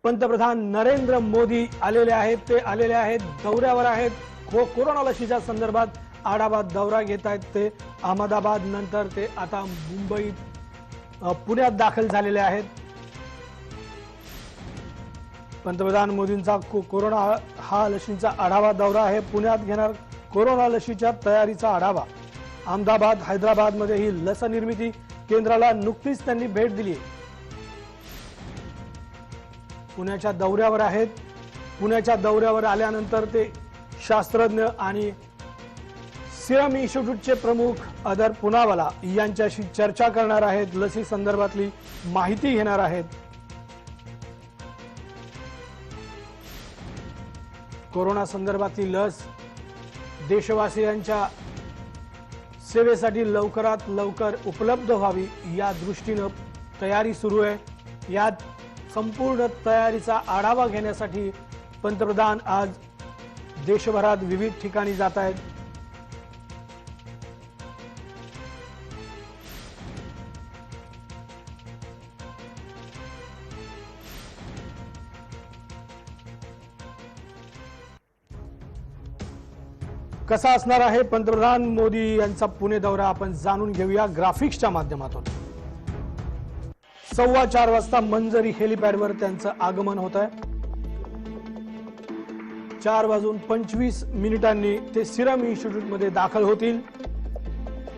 पंतप्रधान नरेंद्र मोदी आलेले आहेत। ते आलेले आहेत, दौऱ्यावर आहेत। कोरोना लशीच्या संदर्भात आढावा दौरा घेत आहेत। ते अहमदाबाद नंतर ते आता मुंबईत पुण्यात दाखल झालेले आहेत। पंतप्रधान मोदींचा कोरोना हा लशीचा आढावा दौरा आहे। पुण्यात घेणार कोरोना लशीच्या तयारीचा आढावा। अहमदाबाद, हैदराबाद मध्ये ही लस निर्मिती केंद्राला नुकतीच त्यांनी भेट दिली। पुण्याच्या दौऱ्यावर आहेत। पुण्याच्या दौऱ्यावर आल्यानंतर ते शास्त्रज्ञ आणि सिरम इन्स्टिट्यूटचे प्रमुख अदर पुनावाला यांच्याशी चर्चा करणार आहेत। लसी संदर्भातली माहिती घेणार आहेत। कोरोना संदर्भातली लस देशवासियांच्या सेवेसाठी लवकरात लवकर उपलब्ध व्हावी या दृष्टीने तयारी सुरू आहे। यात संपूर्ण तयारीचा आढावा घेण्यासाठी पंतप्रधान आज देशभरात विविध ठिकाणी जात आहेत। कसा असणार आहे पंतप्रधान मोदी यांचा पुणे दौरा, आपण जाणून घेऊया ग्राफिक्सच्या माध्यमातून। 4:15 वाजता मंजरी हेलिपॅडवर त्यांचं आगमन होत आहे। 4:25 ते सिरम इन्स्टिट्यूट मध्ये दाखल होतील।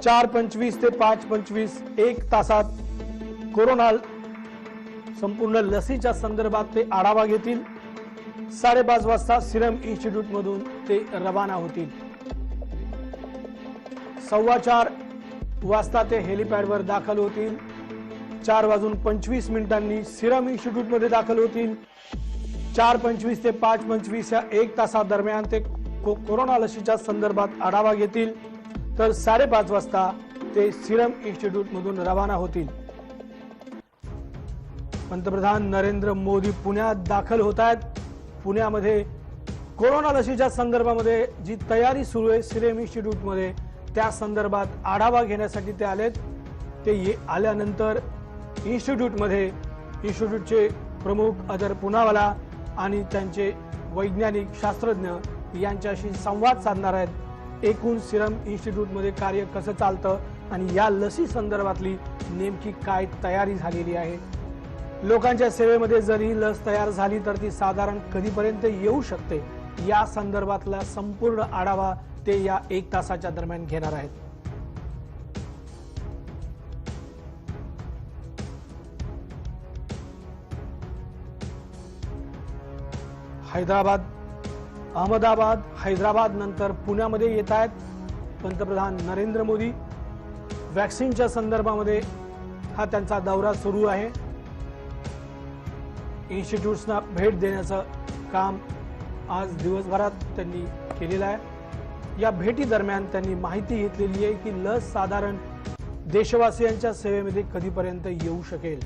4:25 ते 5:25 1 तासात कोरोना संपूर्ण लसीच्या संदर्भात ते आढावा घेतील। 5:30 वाजता सिरम इन्स्टिट्यूट मधून ते रवाना होतील। 4:15 वाजता ते हेलिपॅडवर दाखल होतील। 4:25 सिरम इन्स्टिट्यूट मध्ये दाखल होतील। 4:25 ते 5:25 या 1 तासादरम्यान ते कोरोना लसीच्या संदर्भात आढावा घेतील। तर 5:30 वाजता ते सिरम इन्स्टिट्यूट मधून रवाना होतील। पंतप्रधान नरेंद्र मोदी पुण्यात दाखल होत आहेत। पुण्यामध्ये कोरोना लसीच्या संदर्भामध्ये जी तयारी सुरू आहे सिरम इन्स्टिट्यूट मध्ये, त्या संदर्भात आढावा घेण्यासाठी ते आलेत। ते आल्यानंतर इन्स्टिट्यूटचे प्रमुख अदर पुनावाला आणि त्यांचे वैज्ञानिक शास्त्रज्ञ यांच्याशी संवाद साधणार आहेत। एकूण सिरम इन्स्टिट्यूट मध्ये कार्य कसं चालतं आणि या लसी संदर्भातली नेमकी काय तयारी झालेली आहे, लोकांच्या सेवेमध्ये जर ही लस तयार झाली तर ती साधारण कधीपर्यंत येऊ शकते, या संदर्भातला संपूर्ण आढावा ते या 1 तासाच्या दरम्यान घेणार आहेत। अहमदाबाद, हैदराबाद नंतर पुण्यामध्ये येत आहेत पंतप्रधान नरेंद्र मोदी। वॅक्सिनच्या संदर्भामध्ये हा त्यांचा दौरा सुरू आहे। इन्स्टिट्यूट्सना भेट देण्याचं काम आज दिवसभरात त्यांनी केलेलं आहे। या भेटी दरम्यान त्यांनी माहिती घेतलेली आहे की लस साधारण देशवासियांच्या सेवेमध्ये कधीपर्यंत येऊ शकेल।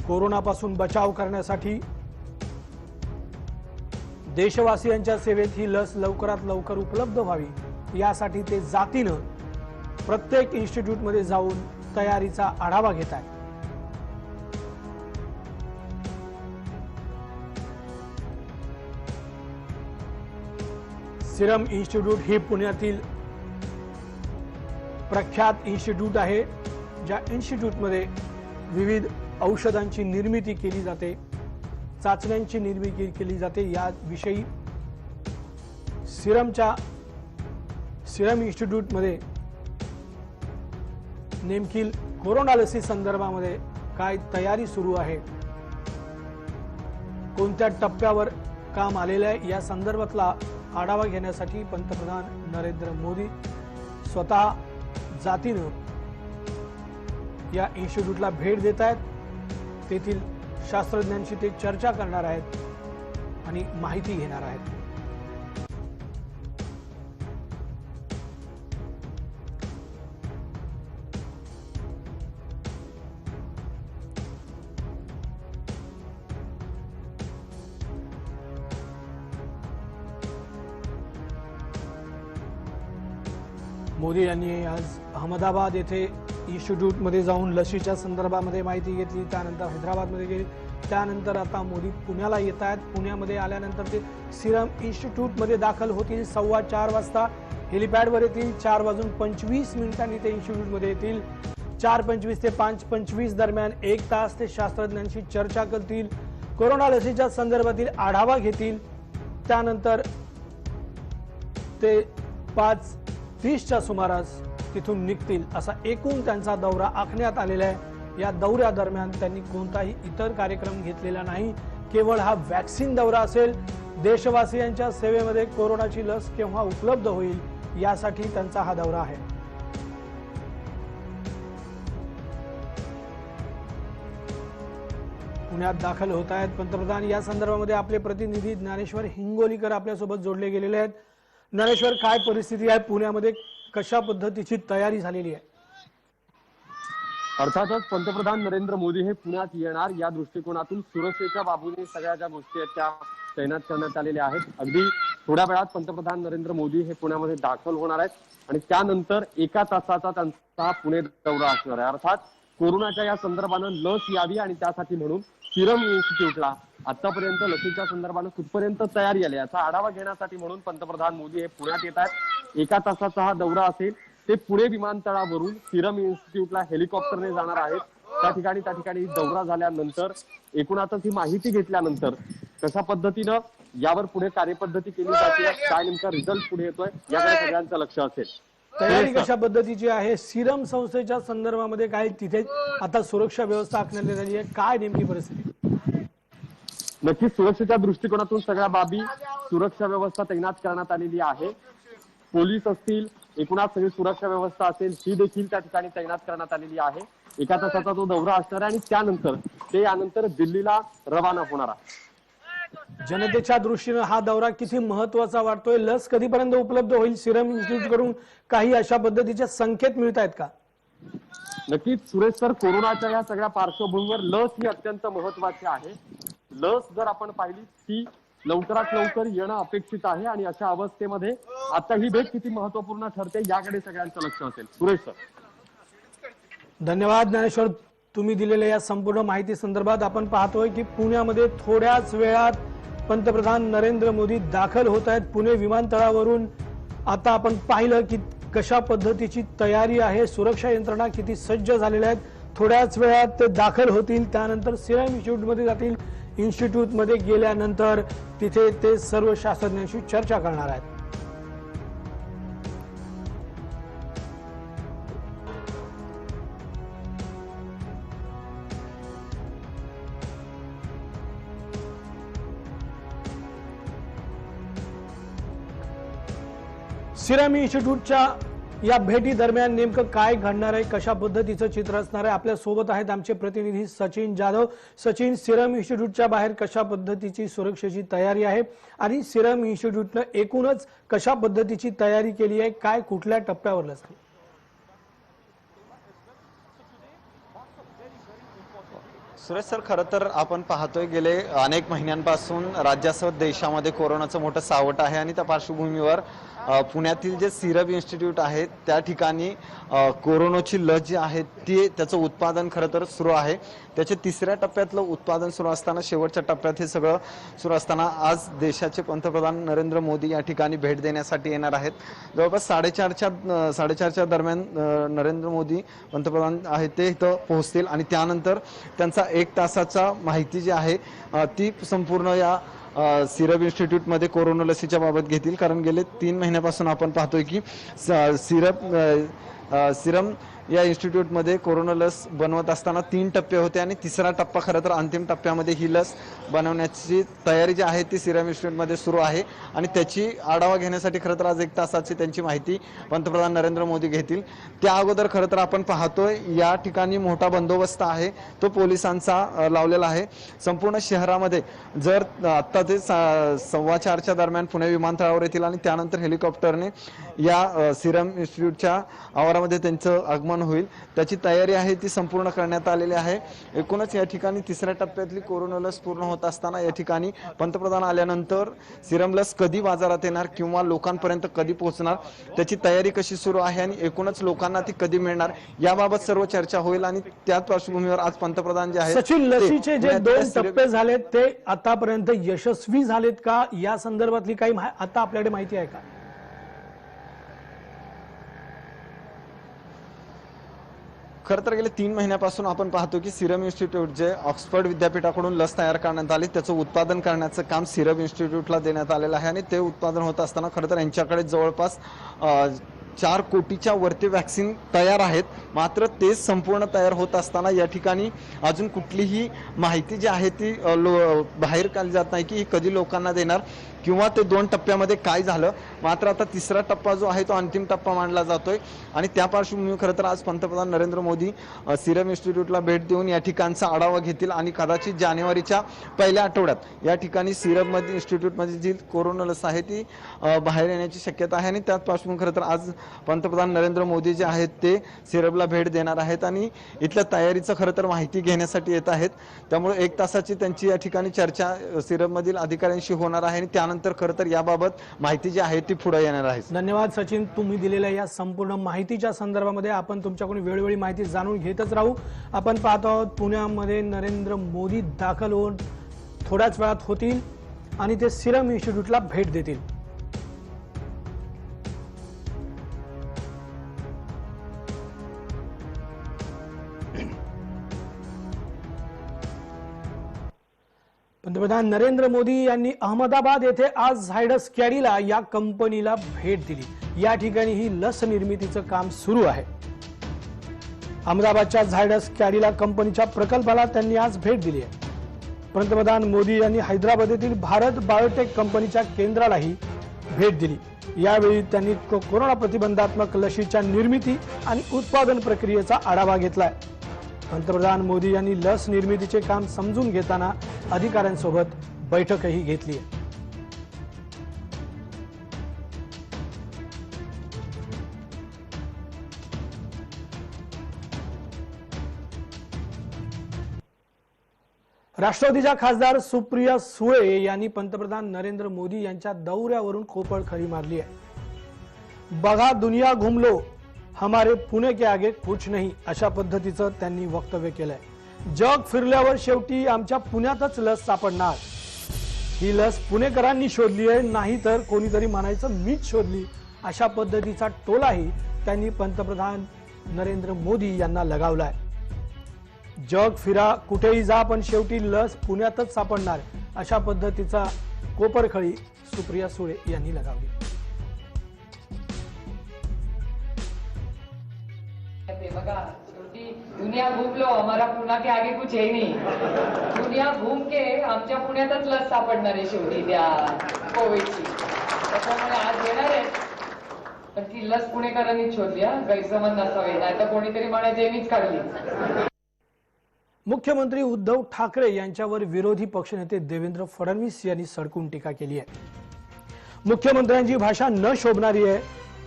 कोरोनापासून बचाव करण्यासाठी देशवासियांच्या सेवेत ही लस लवकरात लवकर उपलब्ध व्हावी यासाठी ते जातीनं प्रत्येक इन्स्टिट्यूट मध्ये जाऊन तयारीचा आढावा घेत आहेत। सिरम इन्स्टिट्यूट ही पुण्यातील प्रख्यात इन्स्टिट्यूट आहे, ज्या इन्स्टिट्यूटमध्ये विविध औषधांची निर्मिती केली जाते, चाचण्यांची निर्मिती केली जाते। याविषयी सिरम इन्स्टिट्यूटमध्ये नेमकी कोरोना लसी संदर्भामध्ये काय तयारी सुरू आहे, कोणत्या टप्प्यावर काम आलेलं आहे, या संदर्भातला आढावा घेण्यासाठी पंतप्रधान नरेंद्र मोदी स्वतः जातीनं या इन्स्टिट्यूटला भेट देत आहेत। तेथील शास्त्रज्ञांशी ते चर्चा करणार आहेत आणि माहिती घेणार आहेत। मोदी यांनी आज अहमदाबाद येथे इन्स्टिट्यूटमध्ये जाऊन लसीच्या संदर्भामध्ये माहिती घेतली, त्यानंतर हैदराबादमध्ये गेले, त्यानंतर आता मोदी पुण्याला येत आहेत। पुण्यामध्ये आल्यानंतर ते सिरम इन्स्टिट्यूटमध्ये दाखल होतील 4:15 वाजता, हेलिपॅडवर येतील। 4:25 ते इन्स्टिट्यूटमध्ये येतील। 4:25 ते 5:25 दरम्यान 1 तास ते शास्त्रज्ञांशी चर्चा करतील, कोरोना लसीच्या संदर्भातील आढावा घेतील। त्यानंतर ते 5:30च्या सुमारास तिथून निघतील, असा एकूण त्यांचा दौरा आखण्यात आलेला आहे। या दौऱ्यादरम्यान त्यांनी कोणताही इतर कार्यक्रम घेतलेला नाही, केवळ हा वॅक्सिन दौरा असेल। देशवासियांच्या सेवेमध्ये कोरोनाची लस केव्हा उपलब्ध होईल यासाठी त्यांचा हा दौरा आहे। पुण्यात दाखल होत आहेत पंतप्रधान। या संदर्भामध्ये आपले प्रतिनिधी ज्ञानेश्वर हिंगोलीकर आपल्यासोबत जोडले गेलेले आहेत। ज्ञानेश्वर, काय परिस्थिती आहे पुण्यामध्ये, कशा पद्धतीची तयारी झालेली आहे? अर्थातच पंतप्रधान नरेंद्र मोदी हे पुण्यात येणार या दृष्टिकोनातून सुरक्षेच्या बाबूने सगळ्या ज्या गोष्टी आहेत त्या तैनात करण्यात आलेल्या आहेत। अगदी थोड्या वेळात पंतप्रधान नरेंद्र मोदी हे पुण्यामध्ये दाखल होणार आहेत आणि त्यानंतर 1 तासाचा त्यांचा पुणे दौरा असणार आहे। अर्थात कोरोनाच्या या संदर्भानं लस यावी आणि त्यासाठी म्हणून सिरम इन्स्टिट्यूटला आतापर्यंत लसीच्या संदर्भानं कुठपर्यंत तयारी आली याचा आढावा घेण्यासाठी म्हणून पंतप्रधान मोदी हे पुण्यात येत आहेत। 1 तासाचा हा दौरा असेल। ते पुणे विमानतळावरून सिरम इन्स्टिट्यूटला हेलिकॉप्टरने जाणार आहेत। त्या ठिकाणी दौरा झाल्यानंतर एकूणातच ही माहिती घेतल्यानंतर कशा पद्धतीनं यावर पुढे कार्यपद्धती केली जाते, काय नेमका रिझल्ट पुढे येतोय याकडे सगळ्यांचं लक्ष असेल। तयारी कशा पद्धतीची आहे सिरम संस्थेच्या संदर्भामध्ये? काय तिथे आता सुरक्षा व्यवस्था आखण्यात आली आहे, काय नेमकी परिस्थिती? नक्कीच सुरक्षेच्या दृष्टिकोनातून सगळ्या बाबी सुरक्षा व्यवस्था तैनात करण्यात आलेली आहे। पोलीस असतील, एकूणात सगळी सुरक्षा व्यवस्था असेल ही देखील त्या ठिकाणी तैनात करण्यात आलेली आहे। 1 तासाचा तो दौरा असणार आहे आणि त्यानंतर ते यानंतर दिल्लीला रवाना होणार आहे। जनतेच्या दृष्टीने हा दौरा किती महत्वाचा वाटतोय? लस कधीपर्यंत उपलब्ध होईल सिरम इन्स्टिट्यूट कडून, काही अशा पद्धतीचे संकेत मिळत आहेत का? नक्कीच सुरेश सर, कोरोनाच्या या सगळ्या पार्श्वभूमीवर लस ही अत्यंत महत्वाची आहे। लस जर आपण पाहिली ती लवकरात लवकर येणं अपेक्षित आहे आणि अशा अवस्थेमध्ये आता ही भेट किती महत्वपूर्ण ठरते याकडे सगळ्यांचं लक्ष असेल। सुरेश सर, धन्यवाद ज्ञानेश्वर, तुम्ही दिलेल्या या संपूर्ण माहिती संदर्भात। आपण पाहतोय की पुण्यामध्ये थोड्याच वेळात पंतप्रधान नरेंद्र मोदी दाखल होत आहेत पुणे विमानतळावरून। आता आपण पाहिलं की कशा पद्धतीची तयारी आहे, सुरक्षा यंत्रणा किती सज्ज झालेल्या आहेत। थोड्याच वेळात ते दाखल होतील, त्यानंतर सिरम इन्स्टिट्यूटमध्ये जातील। इन्स्टिट्यूटमध्ये गेल्यानंतर तिथे ते सर्व शास्त्रज्ञांशी चर्चा करणार आहेत। सिरम इन्स्टिट्यूटच्या या भेटी दरम्यान नेमकं काय घडणार आहे, कशा पद्धतीचं चित्र असणार आहे? आपल्या सोबत आहेत आमचे प्रतिनिधी सचिन जाधव। सचिन, सिरम इन्स्टिट्यूटच्या बाहेर कशा पद्धतीची सुरक्षेची तयारी आहे आणि सिरम इन्स्टिट्यूटनं एकूणच कशा पद्धतीची तयारी केली आहे, काय कुठल्या टप्प्यावर असते? सुरेश सर, खरं तर आपण पाहतोय गेले अनेक महिन्यांपासून राज्यासह देशामध्ये कोरोनाचं मोठं सावट आहे आणि त्या पार्श्वभूमीवर पुण्यातील जे सिरम इन्स्टिट्यूट आहे त्या ठिकाणी कोरोनाची लस जी आहे ती त्याचं उत्पादन खरं तर सुरू आहे। त्याच्या 3ऱ्या टप्प्यातलं उत्पादन सुरू असताना शेवटच्या टप्प्यात हे सगळं सुरू आज देशाचे पंतप्रधान नरेंद्र मोदी या ठिकाणी भेट देण्यासाठी येणार आहेत। जवळपास 4:30च्या दरम्यान नरेंद्र मोदी पंतप्रधान आहेत ते इथं पोहोचतील आणि त्यानंतर त्यांचा 1 तासाचा माहिती जी आहे ती संपूर्ण या सिरम इन्स्टिट्यूटमध्ये कोरोना लसीच्या बाबत घेतील। कारण गेले 3 महिन्यापासून आपण पाहतोय की सिरम या इन्स्टिट्यूटमध्ये कोरोना लस बनवत असताना 3 टप्पे होते आणि 3रा टप्पा खरं तर अंतिम टप्प्यामध्ये ही लस बनवण्याची तयारी जी आहे ती सिरम इन्स्टिट्यूटमध्ये सुरू आहे आणि त्याची आढावा घेण्यासाठी खरं तर आज 1 तासाची त्यांची माहिती पंतप्रधान नरेंद्र मोदी घेतील। त्या अगोदर खरं तर आपण पाहतोय या ठिकाणी मोठा बंदोबस्त आहे, तो पोलिसांचा लावलेला आहे। संपूर्ण शहरामध्ये जर आता ते 4:15च्या दरम्यान पुणे विमानतळावर येतील आणि त्यानंतर हेलिकॉप्टरने या सिरम इन्स्टिट्यूटच्या आवारामध्ये त्यांचं आगमन आगमन होईल त्याची तयारी आहे ती संपूर्ण करण्यात आलेली आहे। एकूणच या ठिकाणी तिसऱ्या टप्प्यातली कोरोना लस पूर्ण होत असताना या ठिकाणी पंतप्रधान आल्यानंतर सिरम लस कधी बाजारात येणार किंवा लोकांपर्यंत कधी पोहोचणार त्याची तयारी कशी सुरू आहे आणि एकूणच लोकांना ती कधी मिळणार याबाबत सर्व चर्चा होईल आणि त्याच पार्श्वभूमीवर आज पंतप्रधान जे आहेत सचिन, लसीचे जे पुण्यातल्या 2 टप्पे झालेत ते आतापर्यंत यशस्वी झालेत का, या संदर्भातली काही आता आपल्याकडे माहिती आहे का? खरं तर गेले 3 महिन्यापासून आपण पाहतो की सिरम इन्स्टिट्यूट जे ऑक्सफर्ड विद्यापीठाकडून लस तयार करण्यात आली त्याचं उत्पादन करण्याचं काम सिरम इन्स्टिट्यूटला देण्यात आलेलं आहे आणि ते उत्पादन होत असताना खरं तर यांच्याकडे जवळपास 4 कोटीच्या वरती वॅक्सिन तयार आहेत। मात्र ते संपूर्ण तयार होत असताना या ठिकाणी अजून कुठलीही माहिती जी आहे ती बाहेर काढली जात नाही की ही कधी लोकांना देणार किंवा ते 2 टप्प्यामध्ये काय झालं। मात्र आता तिसरा टप्पा जो आहे तो अंतिम टप्पा मानला जातोय आणि त्या पार्श्वभूमीवर खरं तर आज पंतप्रधान नरेंद्र मोदी सिरम इन्स्टिट्यूटला भेट देऊन या ठिकाणचा आढावा घेतील आणि कदाचित जानेवारीच्या पहिल्या आठवड्यात या ठिकाणी सिरम मध्ये इन्स्टिट्यूटमध्ये जी कोरोना लस आहे ती बाहेर येण्याची शक्यता आहे आणि त्याच पार्श्वभूमीवर खरं तर आज पंतप्रधान नरेंद्र मोदी जे आहेत ते सिरमला भेट देणार आहेत आणि इथल्या तयारीचं खरं तर माहिती घेण्यासाठी येत आहेत। त्यामुळे 1 तासाची त्यांची या ठिकाणी चर्चा सिरम मधील अधिकाऱ्यांशी होणार आहे आणि त्यानंतर खरं तर याबाबत माहिती जी आहे ती पुढे येणार आहे। धन्यवाद सचिन, तुम्ही दिलेल्या या संपूर्ण माहितीच्या संदर्भामध्ये आपण तुमच्याकडून वेळोवेळी माहिती जाणून घेतच राहू। आपण पाहतो आहोत पुण्यामध्ये नरेंद्र मोदी दाखल होऊन थोड्याच वेळात होतील आणि ते सिरम इन्स्टिट्यूटला भेट देतील। पंतप्रधान नरेंद्र मोदी यांनी अहमदाबाद येथे आज झायडस कॅडिला या कंपनीला भेट दिली। या ठिकाणी ही लस निर्मितीचं काम सुरू आहे। अहमदाबादच्या झायडस कॅडिला कंपनीच्या प्रकल्पाला त्यांनी आज भेट दिली आहे। पंतप्रधान मोदी यांनी हैदराबाद येथील भारत बायोटेक कंपनीच्या केंद्रालाही भेट दिली। यावेळी त्यांनी कोरोना प्रतिबंधात्मक लशीच्या निर्मिती आणि उत्पादन प्रक्रियेचा आढावा घेतलाय। पंतप्रधान मोदी यांनी लस निर्मितीचे काम समजून घेताना अधिकाऱ्यांसोबत बैठकही घेतली आहे। राष्ट्रवादीच्या खासदार सुप्रिया सुळे यांनी पंतप्रधान नरेंद्र मोदी यांच्या दौऱ्यावरून खोपळ खरी मारली आहे। बघा दुनिया घूम लो, हमारे पुणे के आगे कुछ नहीं, अशा पद्धतीचं त्यांनी वक्तव्य केलंय। जग फिरल्यावर शेवटी आमच्या पुण्यातच लस सापडणार। ही लस पुणेकरांनी शोधली आहे, नाही तर कोणीतरी म्हणायचं मीच शोधली, अशा पद्धतीचा टोलाही त्यांनी पंतप्रधान नरेंद्र मोदी यांना लगावलाय। जग फिरा, कुठेही जा, पण शेवटी लस पुण्यातच सापडणार, अशा पद्धतीचा कोपरखळी सुप्रिया सुळे यांनी लगावली। बघा शेवटी दुनिया घूम लो, हमारा पुणा के आगे कुछ है नहीं। दुनिया घूम के आमच्या पुण्यातच लस सापडणार आहे शेवटी त्या कोविडची। त्याच्यामुळे आज येणार आहे, पण ती लस पुणेकरांनीच शोधली, गैरसमज नसावे, नाही तर कोणीतरी म्हणायचे मीच काढली। मुख्यमंत्री उद्धव ठाकरे यांच्यावर विरोधी पक्षनेते देवेंद्र फडणवीस यांनी सडकून टीका केली आहे। मुख्यमंत्र्यांची भाषा न शोभणारी आहे,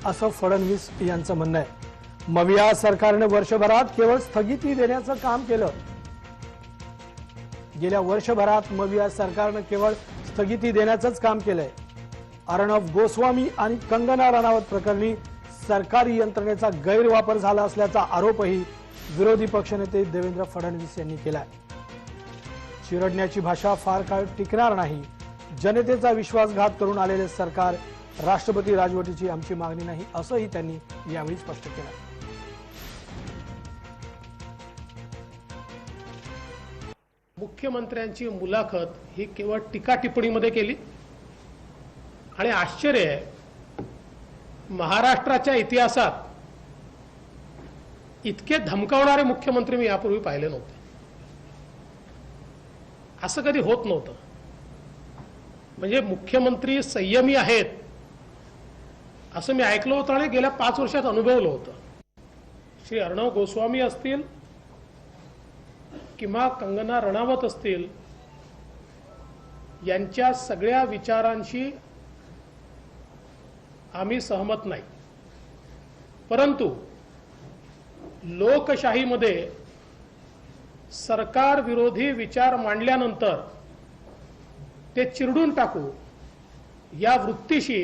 असं फडणवीस यांचं म्हणणं आहे। मविया सरकारने वर्षभरात केवळ स्थगिती देण्याचं काम केलं। गेल्या वर्षभरात मविया सरकारने केवळ स्थगिती देण्याचंच काम केलंय। अर्णब गोस्वामी आणि कंगना राणावत प्रकरणी सरकारी यंत्रणेचा गैरवापर झाला असल्याचा आरोपही विरोधी पक्षनेते देवेंद्र फडणवीस यांनी केलाय। चिरडण्याची भाषा फार काळ टिकणार नाही, जनतेचा विश्वासघात करून आलेले सरकार राष्ट्रपती राजवटीची आमची मागणी नाही, असंही त्यांनी यावेळी स्पष्ट केलं। मुख्यमंत्र्यांची मुलाखत ही केवळ टीका टिप्पणीमध्ये केली आणि आश्चर्य आहे, महाराष्ट्राच्या इतिहासात इतके धमकावणारे मुख्यमंत्री मी यापूर्वी पाहिले नव्हते। असं कधी होत नव्हतं। म्हणजे मुख्यमंत्री संयमी आहेत असं मी ऐकलं होतं आणि गेल्या 5 वर्षात अनुभवलं होतं। श्री अर्णब गोस्वामी असतील किंवा कंगना रणावत असतील, यांच्या सगळ्या विचारांशी आम्ही सहमत नाही, परंतु लोकशाहीमध्ये सरकार विरोधी विचार मांडल्यानंतर ते चिरडून टाकू या वृत्तीशी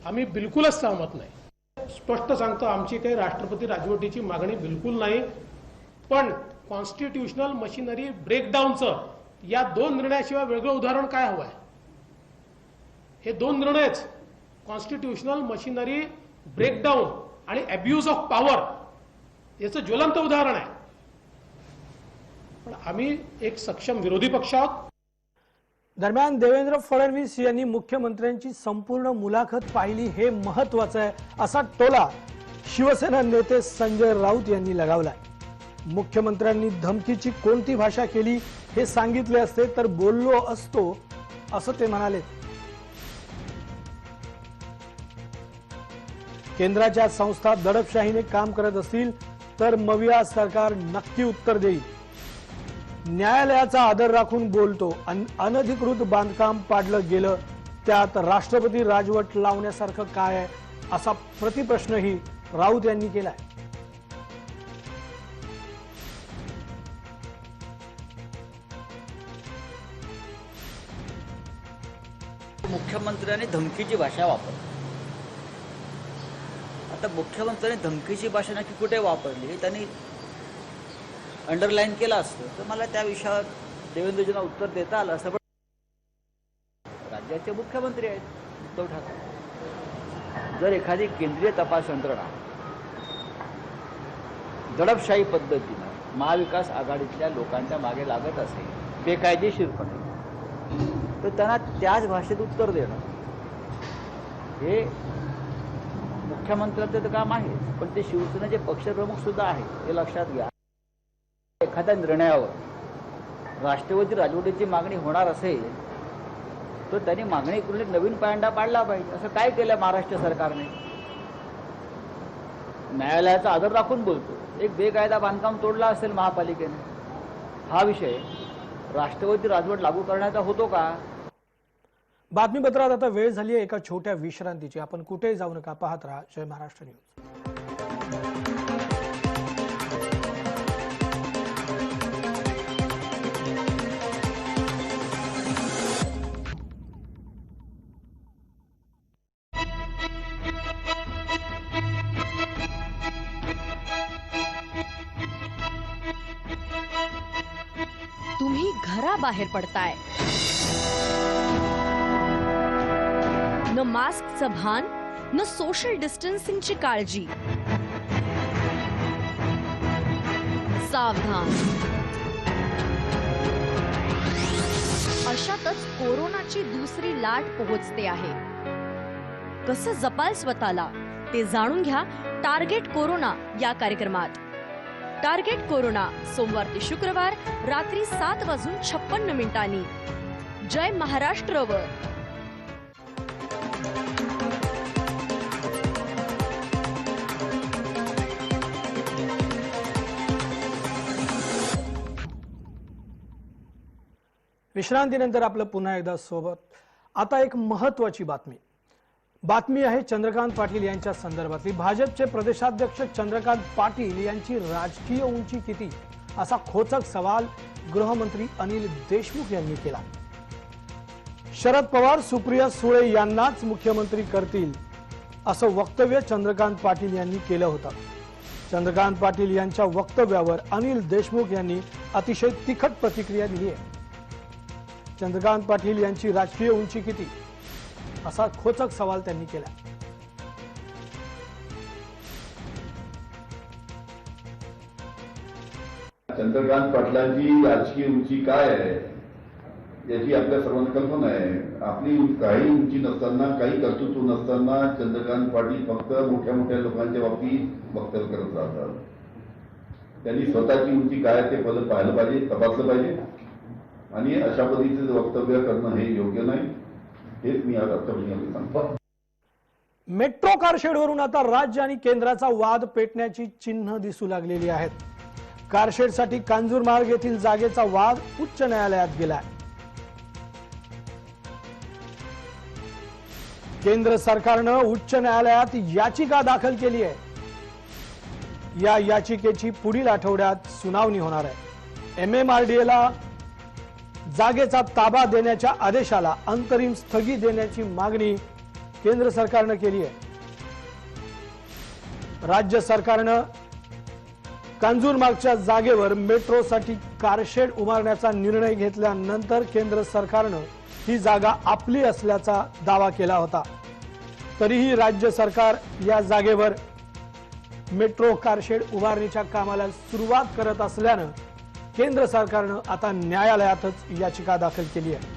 आम्ही बिलकुलच सहमत नाही। स्पष्ट सांगतो, आमची काही राष्ट्रपती राजवटीची मागणी बिलकुल नाही, पण कॉन्स्टिट्यूशनल मशिनरी ब्रेकडाऊनचं या 2 निर्णयाशिवाय वेगळं उदाहरण काय हवं आहे? हे 2 निर्णयच कॉन्स्टिट्यूशनल मशिनरी ब्रेकडाऊन आणि अब्यूज ऑफ पॉवर याचं ज्वलंत उदाहरण आहे। पण आम्ही एक सक्षम विरोधी पक्ष आहोत। दरम्यान देवेंद्र फडणवीस यांनी मुख्यमंत्र्यांची संपूर्ण मुलाखत पाहिली हे महत्वाचं आहे, असा टोला शिवसेना नेते संजय राऊत यांनी लगावलाय। मुख्यमंत्र्यांनी धमकीची कोणती भाषा केली हे सांगितले असते तर बोललो असतो, असं ते म्हणाले। केंद्राच्या संस्था दडपशाहीने काम करत असतील तर मविया सरकार नक्की उत्तर देईल। न्यायालयाचा आदर राखून बोलतो, अनधिकृत बांधकाम पाडलं गेलं त्यात राष्ट्रपती राजवट लावण्यासारखं काय आहे, असा प्रतिप्रश्नही राऊत यांनी केलाय। मुख्यमंत्र्यांनी धमकीची भाषा वापरली। आता मुख्यमंत्र्यांनी धमकीची भाषा नक्की कुठे वापरली त्यांनी अंडरलाईन केलं असतं तर मला त्या विषयावर देवेंद्रजींना उत्तर देता आलं असतं। पण राज्याचे मुख्यमंत्री आहेत उद्धव ठाकरे, जर एखादी केंद्रीय तपास यंत्रणा दडपशाही पद्धतीनं महाविकास आघाडीतल्या लोकांच्या मागे लागत असेल बेकायदेशीरपणे, तर त्यांना त्याच भाषेत उत्तर देणं हे मुख्यमंत्र्यांचं काम आहे। पण ते शिवसेनेचे पक्षप्रमुख सुद्धा आहेत, हे लक्षात घ्या। एखाद्या निर्णयावर राष्ट्रपती राजवटीची मागणी होणार असेल तर त्यांनी मागणी करून एक नवीन पायंडा पाडला पाहिजे। असं काय केलं महाराष्ट्र सरकारने? न्यायालयाचा आदर राखून बोलतो, एक बेकायदा बांधकाम तोडला असेल महापालिकेने, हा विषय राष्ट्रपती राजवट लागू करण्याचा होतो का? बातमीपत्रात आता वेळ झाली आहे एका छोट्या विश्रांतीची। आपण कुठेही जाऊ नका, पाहत राहा जय महाराष्ट्र न्यूज। तुम्ही घराबाहेर पडताय, न मास्कचं भान, न सोशल डिस्टन्सिंगची काळजी। सावधान, अशातच कोरोनाची दुसरी लाट पोहोचते आहे। कसं जपाल स्वतःला ते जाणून घ्या टार्गेट कोरोना या कार्यक्रमात। टार्गेट कोरोना सोमवार ते शुक्रवार रात्री 7:56 जय महाराष्ट्रवर। विश्रांतीनंतर आपलं पुन्हा एकदा सोबत। आता एक महत्त्वाची बातमी आहे चंद्रकांत पाटील यांच्या संदर्भातली। भाजपचे प्रदेशाध्यक्ष चंद्रकांत पाटील यांची राजकीय उंची किती, असा खोचक सवाल गृहमंत्री अनिल देशमुख यांनी केला। शरद पवार सुप्रिया सुळे यांनाच मुख्यमंत्री करतील असं वक्तव्य चंद्रकांत पाटील यांनी केलं होतं। चंद्रकांत पाटील यांच्या वक्तव्यावर अनिल देशमुख यांनी अतिशय तिखट प्रतिक्रिया दिली आहे। चंद्रकांत पाटील यांची राजकीय उंची किती, असा खोचक सवाल त्यांनी केला। चंद्रकांत पाटलांची राजकीय उंची काय आहे याची आपल्या सर्वांना कल्पना आहे। आपली काही उंची नसताना, काही कर्तृत्व नसताना चंद्रकांत पाटील फक्त मोठ्या मोठ्या लोकांच्या बाबतीत वक्तव्य करत राहतात। त्यांनी स्वतःची उंची काय ते पद पाहिलं पाहिजे, तपासलं पाहिजे आणि अशा पद्धतीचं वक्तव्य करणं हे योग्य नाही, हेच मी आज आत्तापर्यंत सांगतो। मेट्रो कारशेडवरून आता राज्य आणि केंद्राचा वाद पेटण्याची चिन्ह दिसू लागलेली आहेत। कारशेडसाठी कांजूरमार्ग येथील जागेचा वाद उच्च न्यायालयात गेलाय। केंद्र सरकारनं उच्च न्यायालयात याचिका दाखल केली आहे। या याचिकेची पुढील आठवड्यात सुनावणी होणार आहे। MMRDA ला जागेचा ताबा देण्याच्या आदेशाला अंतरिम स्थगिती देण्याची मागणी केंद्र सरकारने केली आहे। राज्य सरकारने कांजूरमार्गच्या जागेवर मेट्रोसाठी कारशेड उभारण्याचा निर्णय घेतल्यानंतर केंद्र सरकारने ही जागा आपली असल्याचा दावा केला होता। तरीही राज्य सरकार या जागेवर मेट्रो कारशेड उभारणीच्या कामाला सुरुवात करत असल्याने केंद्र सरकारने आता न्यायालयातच याचिका दाखल केली आहे।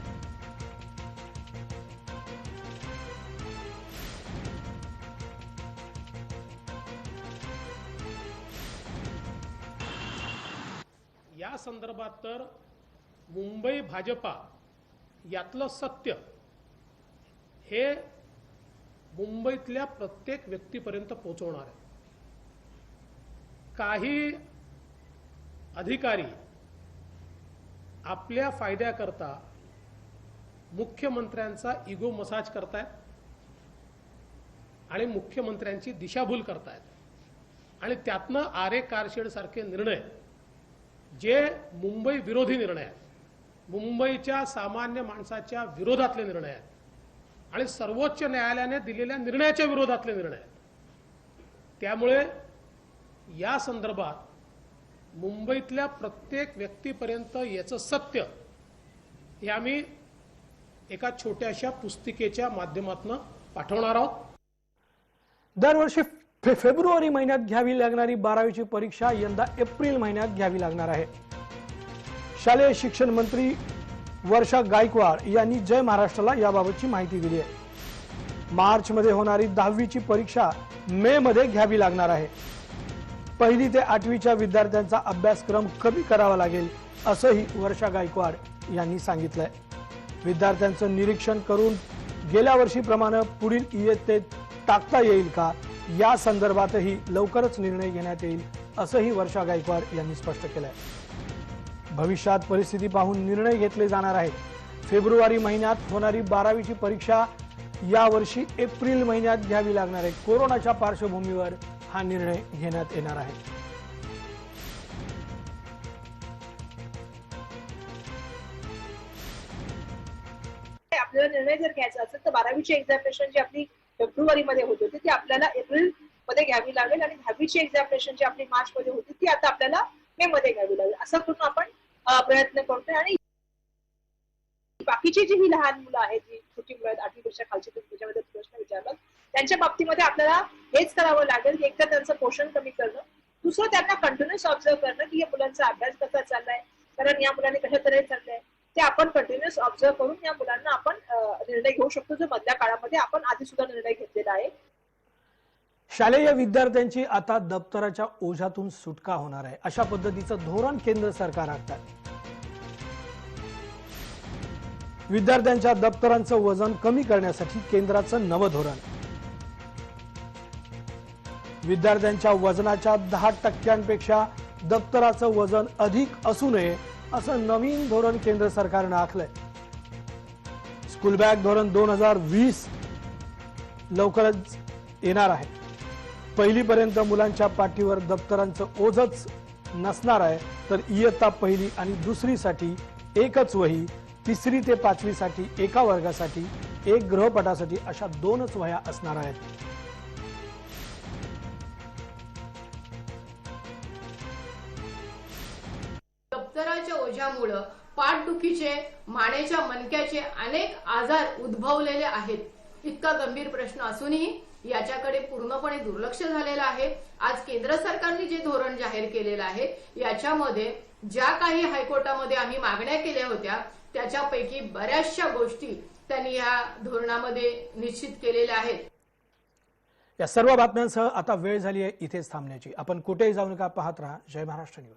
या संदर्भात तर मुंबई भाजपा यातलं सत्य हे मुंबईतल्या प्रत्येक व्यक्तीपर्यंत पोहोचवणार आहे। काही अधिकारी आपल्या फायद्याकरता मुख्यमंत्र्यांचा इगो मसाज करतायत आणि मुख्यमंत्र्यांची दिशाभूल करतायत आणि त्यातनं आरे कारशेड सारखे निर्णय जे मुंबई विरोधी निर्णय आहेत, मुंबईच्या सामान्य माणसाच्या विरोधातले निर्णय आहेत आणि सर्वोच्च न्यायालयाने दिलेल्या निर्णयाच्या विरोधातले निर्णय आहेत। त्यामुळे या संदर्भात मुंबईतल्या प्रत्येक व्यक्तीपर्यंत याचं सत्य हे आम्ही एका छोट्याशा पुस्तिकेच्या माध्यमातून पाठवणार आहोत। दरवर्षी फेब्रुवारी महिन्यात घ्यावी लागणारी 12वीची परीक्षा यंदा एप्रिल महिन्यात घ्यावी लागणार आहे। शालेय शिक्षण मंत्री वर्षा गायकवाड यांनी जय महाराष्ट्राला याबाबतची माहिती दिली आहे। मार्च मध्ये होणारी 10वीची परीक्षा मे मध्ये घ्यावी लागणार आहे। 1ली ते 8वीच्या विद्यार्थ्यांचा अभ्यासक्रम कमी करावा लागेल असंही वर्षा गायकवाड यांनी सांगितलंय। विद्यार्थ्यांचं निरीक्षण करून गेल्या वर्षीप्रमाणे पुढील इयत्तेत टाकता येईल का या संदर्भातही लवकरच निर्णय घेण्यात येईल असंही वर्षा गायकवाड यांनी स्पष्ट केलंय। भविष्यात परिस्थिती पाहून निर्णय घेतले जाणार आहेत। फेब्रुवारी महिन्यात होणारी 12वीची परीक्षा यावर्षी एप्रिल महिन्यात घ्यावी लागणार आहे। कोरोनाच्या पार्श्वभूमीवर हा निर्णय घेण्यात येणार आहे। आपल्याला निर्णय जर घ्यायचा असेल तर 12वीची एक्झामिनेशन जी आपली फेब्रुवारी मध्ये होत होती ती आपल्याला एप्रिल मध्ये घ्यावी लागेल आणि 10वीची एक्झामिनेशन जी आपली मार्च मध्ये होती ती आता आपल्याला मे मध्ये घ्यावी लागेल असं करून आपण प्रयत्न करतोय। आणि बाकीची जी ही लहान मुलं आहेत, जी छोटी मुलं आहेत, 8वीपेक्षा खालची, त्याच्यामध्ये प्रश्न विचारला त्यांच्या बाबतीमध्ये आपल्याला हेच करावं लागेल की एकतर त्यांचं पोषण कमी करणं, दुसरं त्यांना कंटिन्युअस ऑब्झर्व करणं की या मुलांचा अभ्यास कसा चाललाय, कारण या मुलांनी कशा तऱ्हे चाललंय ते आपण कंटिन्युअस ऑब्झर्व करून या मुलांना आपण निर्णय घेऊ शकतो, जो मधल्या काळामध्ये आपण आधी सुद्धा निर्णय घेतलेला आहे। शालेय विद्यार्थ्यांची आता दप्तराच्या ओझ्यातून सुटका होणार आहे अशा पद्धतीचं धोरण केंद्र सरकार आखतात। विद्यार्थ्यांच्या दप्तरांचं वजन कमी करण्यासाठी केंद्राचं नवं धोरण। विद्यार्थ्यांच्या वजनाच्या 10% दप्तराचं वजन अधिक असू नये असं नवीन धोरण केंद्र सरकारने आखलंय। स्कूल बॅग धोरण 2020 लवकरच येणार आहे। 1ली पर्यंत मुलांच्या पाठीवर दप्तरांचं ओझच नसणार आहे, तर इयत्ता 1ली आणि 2री साठी एकच वही, 3री ते 5वी साठी एका वर्गासाठी एक गृहपाठासाठी अशा 2च वह्या असणार आहेत। दप्तराच्या ओझ्यामुळे पाठदुखीचे, मानेच्या मणक्याचे अनेक आजार उद्भवलेले आहेत। इतका गंभीर प्रश्न असूनही याच्याकडे पूर्णपणे दुर्लक्ष झालेलं आहे। आज केंद्र सरकारने जे धोरण जाहीर केलेलं आहे याच्यामध्ये ज्या काही हायकोर्टामध्ये आम्ही मागण्या केल्या होत्या त्याच्यापैकी बऱ्याचशा गोष्टी त्यांनी या धोरणामध्ये निश्चित केलेल्या आहेत। या सर्व बातम्यांसह आता वेळ झाली आहे इथेच थांबण्याची। आपण कुठेही जाऊ नका, पाहत राहा जय महाराष्ट्र न्यूज।